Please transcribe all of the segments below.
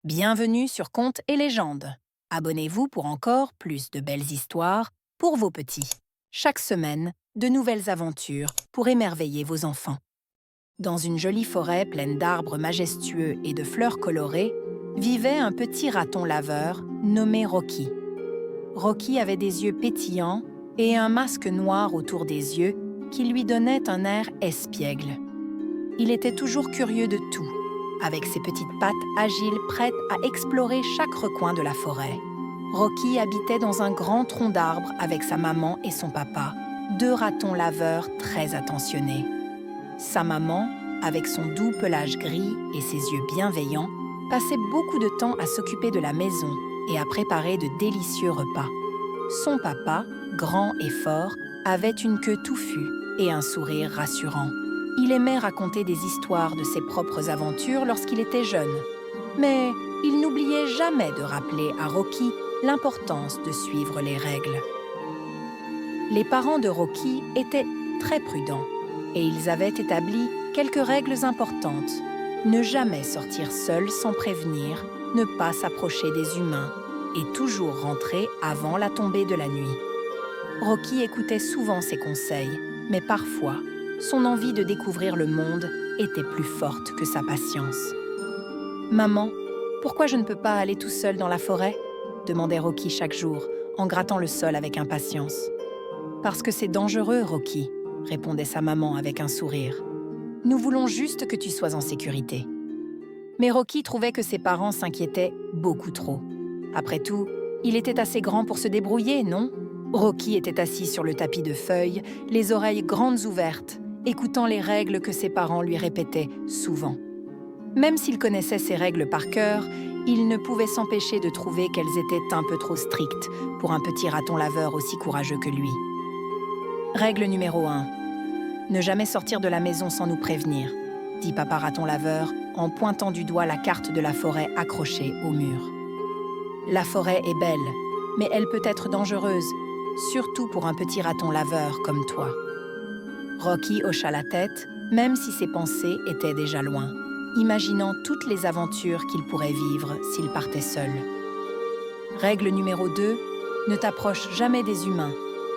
Bienvenue sur Contes et légendes. Abonnez-vous pour encore plus de belles histoires pour vos petits. Chaque semaine, de nouvelles aventures pour émerveiller vos enfants. Dans une jolie forêt pleine d'arbres majestueux et de fleurs colorées, vivait un petit raton laveur nommé Rocky. Rocky avait des yeux pétillants et un masque noir autour des yeux qui lui donnait un air espiègle. Il était toujours curieux de tout, avec ses petites pattes agiles prêtes à explorer chaque recoin de la forêt. Rocky habitait dans un grand tronc d'arbre avec sa maman et son papa, deux ratons laveurs très attentionnés. Sa maman, avec son doux pelage gris et ses yeux bienveillants, passait beaucoup de temps à s'occuper de la maison et à préparer de délicieux repas. Son papa, grand et fort, avait une queue touffue et un sourire rassurant. Il aimait raconter des histoires de ses propres aventures lorsqu'il était jeune. Mais il n'oubliait jamais de rappeler à Rocky l'importance de suivre les règles. Les parents de Rocky étaient très prudents et ils avaient établi quelques règles importantes. Ne jamais sortir seul sans prévenir, ne pas s'approcher des humains et toujours rentrer avant la tombée de la nuit. Rocky écoutait souvent ces conseils, mais parfois, son envie de découvrir le monde était plus forte que sa patience. « Maman, pourquoi je ne peux pas aller tout seul dans la forêt ?» demandait Rocky chaque jour, en grattant le sol avec impatience. « Parce que c'est dangereux, Rocky », répondait sa maman avec un sourire. « Nous voulons juste que tu sois en sécurité. » Mais Rocky trouvait que ses parents s'inquiétaient beaucoup trop. Après tout, il était assez grand pour se débrouiller, non ? Rocky était assis sur le tapis de feuilles, les oreilles grandes ouvertes, écoutant les règles que ses parents lui répétaient souvent. Même s'il connaissait ces règles par cœur, il ne pouvait s'empêcher de trouver qu'elles étaient un peu trop strictes pour un petit raton laveur aussi courageux que lui. Règle numéro 1. Ne jamais sortir de la maison sans nous prévenir, dit papa raton laveur en pointant du doigt la carte de la forêt accrochée au mur. La forêt est belle, mais elle peut être dangereuse, surtout pour un petit raton laveur comme toi. Rocky hocha la tête, même si ses pensées étaient déjà loin, imaginant toutes les aventures qu'il pourrait vivre s'il partait seul. Règle numéro 2, ne t'approche jamais des humains,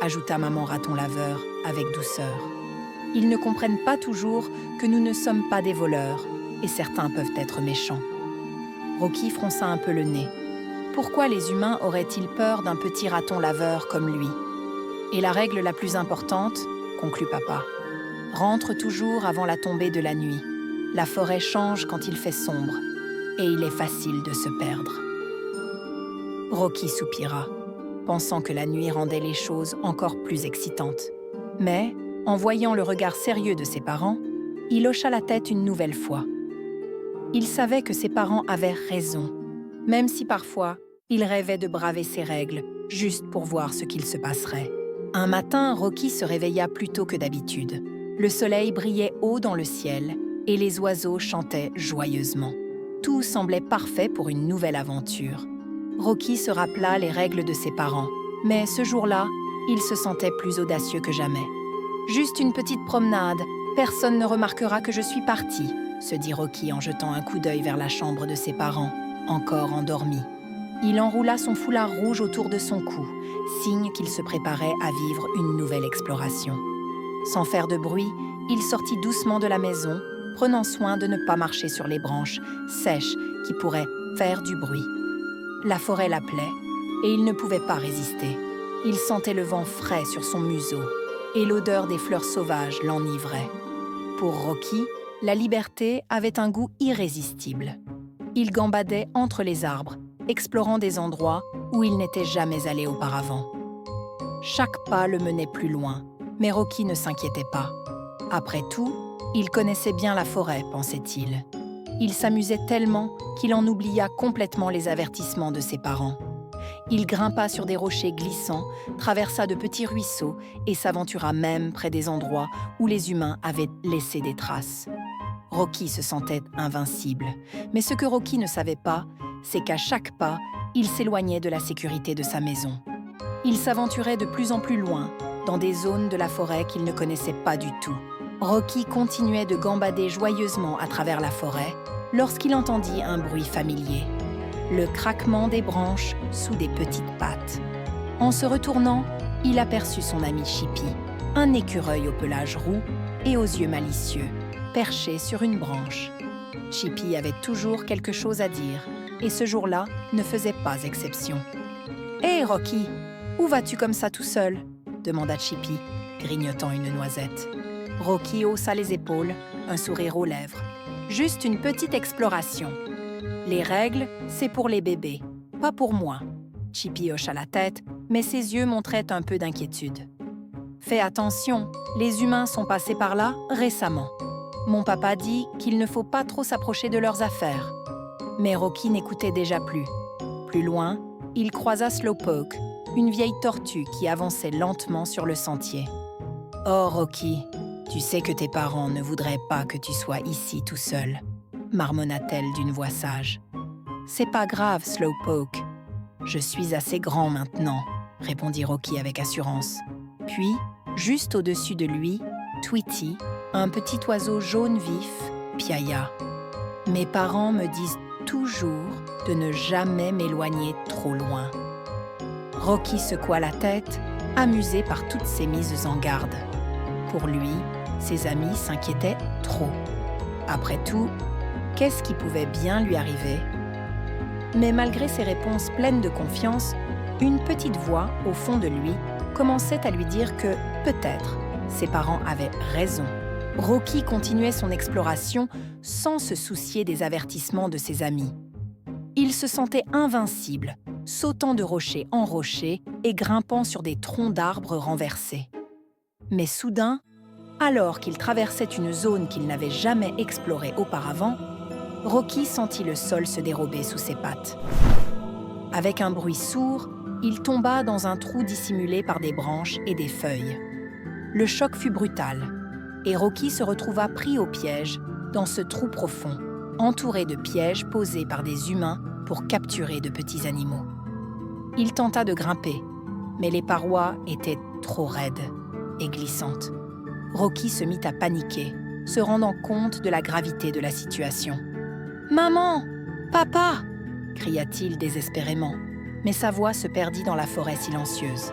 ajouta maman raton laveur avec douceur. Ils ne comprennent pas toujours que nous ne sommes pas des voleurs, et certains peuvent être méchants. Rocky fronça un peu le nez. Pourquoi les humains auraient-ils peur d'un petit raton laveur comme lui ? Et la règle la plus importante, conclut papa, rentre toujours avant la tombée de la nuit. La forêt change quand il fait sombre, et il est facile de se perdre. Rocky soupira, pensant que la nuit rendait les choses encore plus excitantes. Mais, en voyant le regard sérieux de ses parents, il hocha la tête une nouvelle fois. Il savait que ses parents avaient raison, même si parfois, il rêvait de braver ses règles, juste pour voir ce qu'il se passerait. Un matin, Rocky se réveilla plus tôt que d'habitude. Le soleil brillait haut dans le ciel et les oiseaux chantaient joyeusement. Tout semblait parfait pour une nouvelle aventure. Rocky se rappela les règles de ses parents, mais ce jour-là, il se sentait plus audacieux que jamais. « Juste une petite promenade, personne ne remarquera que je suis parti », se dit Rocky en jetant un coup d'œil vers la chambre de ses parents, encore endormis. Il enroula son foulard rouge autour de son cou, signe qu'il se préparait à vivre une nouvelle exploration. Sans faire de bruit, il sortit doucement de la maison, prenant soin de ne pas marcher sur les branches sèches qui pourraient faire du bruit. La forêt l'appelait, et il ne pouvait pas résister. Il sentait le vent frais sur son museau, et l'odeur des fleurs sauvages l'enivrait. Pour Rocky, la liberté avait un goût irrésistible. Il gambadait entre les arbres, explorant des endroits où il n'était jamais allé auparavant. Chaque pas le menait plus loin, mais Rocky ne s'inquiétait pas. Après tout, il connaissait bien la forêt, pensait-il. Il s'amusait tellement qu'il en oublia complètement les avertissements de ses parents. Il grimpa sur des rochers glissants, traversa de petits ruisseaux et s'aventura même près des endroits où les humains avaient laissé des traces. Rocky se sentait invincible, mais ce que Rocky ne savait pas, c'est qu'à chaque pas, il s'éloignait de la sécurité de sa maison. Il s'aventurait de plus en plus loin, dans des zones de la forêt qu'il ne connaissait pas du tout. Rocky continuait de gambader joyeusement à travers la forêt lorsqu'il entendit un bruit familier. le craquement des branches sous des petites pattes. En se retournant, il aperçut son ami Chippy, un écureuil au pelage roux et aux yeux malicieux, perché sur une branche. Chippy avait toujours quelque chose à dire, et ce jour-là ne faisait pas exception. « Hé, Rocky, où vas-tu comme ça tout seul ?» demanda Chippy, grignotant une noisette. Rocky haussa les épaules, un sourire aux lèvres. « Juste une petite exploration. Les règles, c'est pour les bébés, pas pour moi. » Chippy hocha la tête, mais ses yeux montraient un peu d'inquiétude. « Fais attention, les humains sont passés par là récemment. Mon papa dit qu'il ne faut pas trop s'approcher de leurs affaires. » Mais Rocky n'écoutait déjà plus. Plus loin, il croisa Slowpoke, une vieille tortue qui avançait lentement sur le sentier. « Oh, Rocky, tu sais que tes parents ne voudraient pas que tu sois ici tout seul, » marmonna-t-elle d'une voix sage. « C'est pas grave, Slowpoke. Je suis assez grand maintenant, » répondit Rocky avec assurance. Puis, juste au-dessus de lui, Tweety, un petit oiseau jaune vif, piailla. « Mes parents me disent toujours de ne jamais m'éloigner trop loin. » Rocky secoua la tête, amusé par toutes ces mises en garde. Pour lui, ses amis s'inquiétaient trop. Après tout, qu'est-ce qui pouvait bien lui arriver? Mais malgré ses réponses pleines de confiance, une petite voix au fond de lui commençait à lui dire que, peut-être, ses parents avaient raison. Rocky continuait son exploration sans se soucier des avertissements de ses amis. Il se sentait invincible, sautant de rocher en rocher et grimpant sur des troncs d'arbres renversés. Mais soudain, alors qu'il traversait une zone qu'il n'avait jamais explorée auparavant, Rocky sentit le sol se dérober sous ses pattes. Avec un bruit sourd, il tomba dans un trou dissimulé par des branches et des feuilles. Le choc fut brutal, et Rocky se retrouva pris au piège dans ce trou profond, entouré de pièges posés par des humains pour capturer de petits animaux. Il tenta de grimper, mais les parois étaient trop raides et glissantes. Rocky se mit à paniquer, se rendant compte de la gravité de la situation. « Maman! Papa !» cria-t-il désespérément, mais sa voix se perdit dans la forêt silencieuse.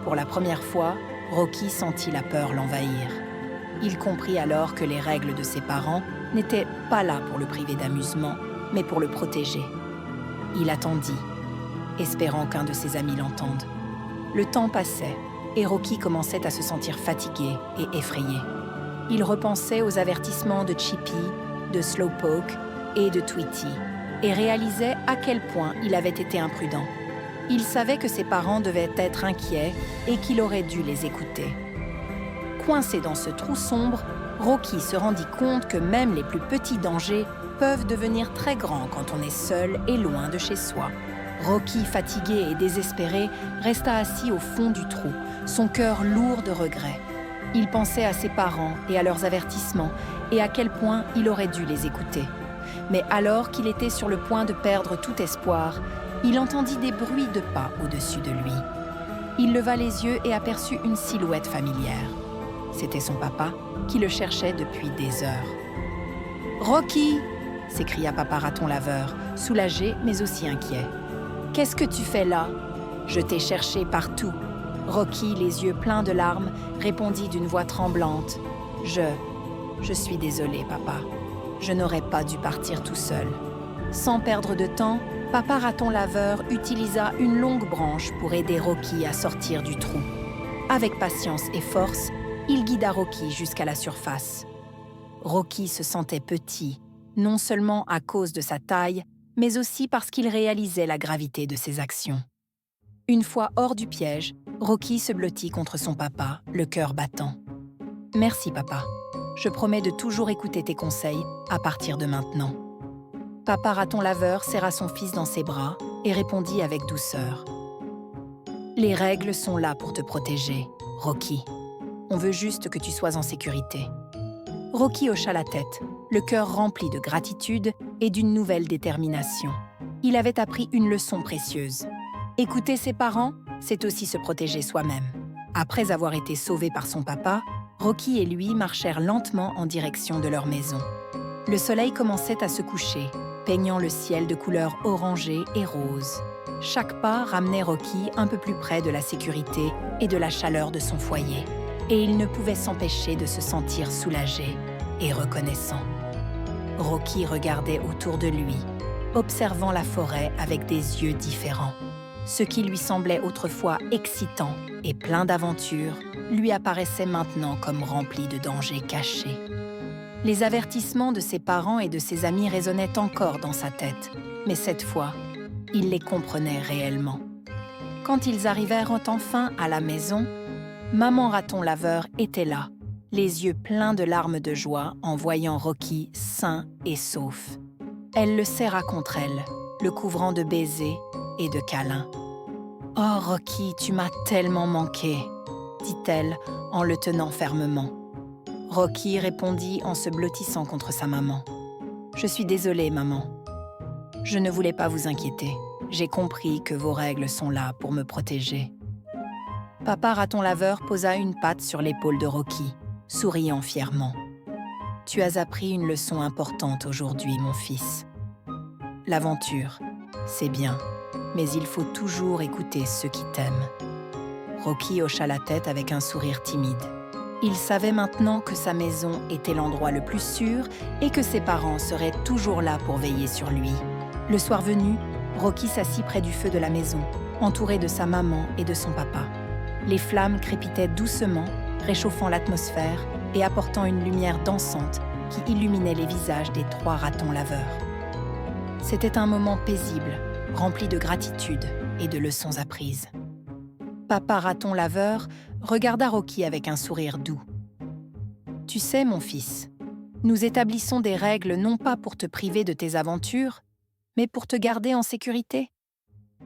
Pour la première fois, Rocky sentit la peur l'envahir. Il comprit alors que les règles de ses parents n'étaient pas là pour le priver d'amusement, mais pour le protéger. Il attendit, espérant qu'un de ses amis l'entende. Le temps passait, et Rocky commençait à se sentir fatigué et effrayé. Il repensait aux avertissements de Chippy, de Slowpoke et de Tweety, et réalisait à quel point il avait été imprudent. Il savait que ses parents devaient être inquiets et qu'il aurait dû les écouter. Coincé dans ce trou sombre, Rocky se rendit compte que même les plus petits dangers peuvent devenir très grands quand on est seul et loin de chez soi. Rocky, fatigué et désespéré, resta assis au fond du trou, son cœur lourd de regrets. Il pensait à ses parents et à leurs avertissements et à quel point il aurait dû les écouter. Mais alors qu'il était sur le point de perdre tout espoir, il entendit des bruits de pas au-dessus de lui. Il leva les yeux et aperçut une silhouette familière. C'était son papa qui le cherchait depuis des heures. « Rocky !» s'écria Papa Raton Laveur, soulagé mais aussi inquiet. « Qu'est-ce que tu fais là ? Je t'ai cherché partout. » Rocky, les yeux pleins de larmes, répondit d'une voix tremblante. « Je suis désolé, papa. Je n'aurais pas dû partir tout seul. » Sans perdre de temps, Papa Raton Laveur utilisa une longue branche pour aider Rocky à sortir du trou. Avec patience et force, il guida Rocky jusqu'à la surface. Rocky se sentait petit, non seulement à cause de sa taille, mais aussi parce qu'il réalisait la gravité de ses actions. Une fois hors du piège, Rocky se blottit contre son papa, le cœur battant. « Merci, papa. Je promets de toujours écouter tes conseils à partir de maintenant. » Papa Raton Laveur serra son fils dans ses bras et répondit avec douceur. « Les règles sont là pour te protéger, Rocky. On veut juste que tu sois en sécurité. » Rocky hocha la tête, le cœur rempli de gratitude et d'une nouvelle détermination. Il avait appris une leçon précieuse. Écouter ses parents, c'est aussi se protéger soi-même. Après avoir été sauvé par son papa, Rocky et lui marchèrent lentement en direction de leur maison. Le soleil commençait à se coucher, peignant le ciel de couleurs orangées et roses. Chaque pas ramenait Rocky un peu plus près de la sécurité et de la chaleur de son foyer, et il ne pouvait s'empêcher de se sentir soulagé et reconnaissant. Rocky regardait autour de lui, observant la forêt avec des yeux différents. Ce qui lui semblait autrefois excitant et plein d'aventures lui apparaissait maintenant comme rempli de dangers cachés. Les avertissements de ses parents et de ses amis résonnaient encore dans sa tête, mais cette fois, il les comprenait réellement. Quand ils arrivèrent enfin à la maison, Maman Raton Laveur était là, les yeux pleins de larmes de joie en voyant Rocky sain et sauf. Elle le serra contre elle, le couvrant de baisers et de câlins. « Oh Rocky, tu m'as tellement manqué », dit-elle en le tenant fermement. Rocky répondit en se blottissant contre sa maman. « Je suis désolée, maman. Je ne voulais pas vous inquiéter. J'ai compris que vos règles sont là pour me protéger. » Papa Raton Laveur posa une patte sur l'épaule de Rocky, souriant fièrement. « Tu as appris une leçon importante aujourd'hui, mon fils. L'aventure, c'est bien, mais il faut toujours écouter ceux qui t'aiment. » Rocky hocha la tête avec un sourire timide. Il savait maintenant que sa maison était l'endroit le plus sûr et que ses parents seraient toujours là pour veiller sur lui. Le soir venu, Rocky s'assit près du feu de la maison, entouré de sa maman et de son papa. Les flammes crépitaient doucement, réchauffant l'atmosphère et apportant une lumière dansante qui illuminait les visages des 3 ratons laveurs. C'était un moment paisible, rempli de gratitude et de leçons apprises. Papa Raton Laveur regarda Rocky avec un sourire doux. « Tu sais, mon fils, nous établissons des règles non pas pour te priver de tes aventures, mais pour te garder en sécurité.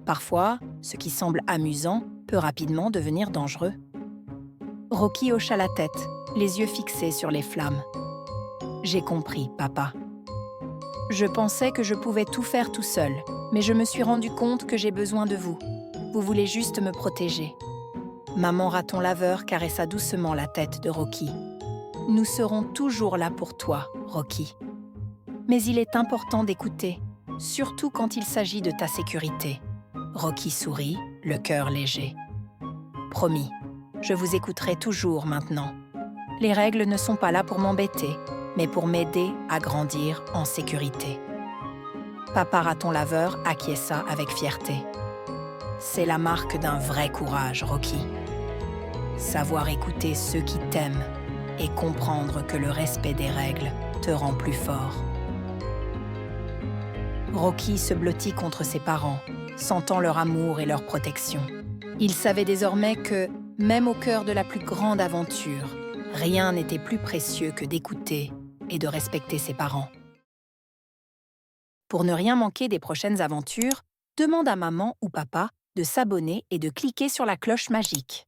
Parfois, ce qui semble amusant peut rapidement devenir dangereux. » Rocky hocha la tête, les yeux fixés sur les flammes. « J'ai compris, papa. Je pensais que je pouvais tout faire tout seul, mais je me suis rendu compte que j'ai besoin de vous. Vous voulez juste me protéger. » Maman Raton Laveur caressa doucement la tête de Rocky. « Nous serons toujours là pour toi, Rocky. Mais il est important d'écouter, surtout quand il s'agit de ta sécurité. » Rocky sourit, le cœur léger. « Promis, je vous écouterai toujours maintenant. Les règles ne sont pas là pour m'embêter, mais pour m'aider à grandir en sécurité. » Papa Raton Laveur acquiesça avec fierté. « C'est la marque d'un vrai courage, Rocky. Savoir écouter ceux qui t'aiment et comprendre que le respect des règles te rend plus fort. » Rocky se blottit contre ses parents, sentant leur amour et leur protection. Il savait désormais que, même au cœur de la plus grande aventure, rien n'était plus précieux que d'écouter et de respecter ses parents. Pour ne rien manquer des prochaines aventures, demande à maman ou papa de s'abonner et de cliquer sur la cloche magique.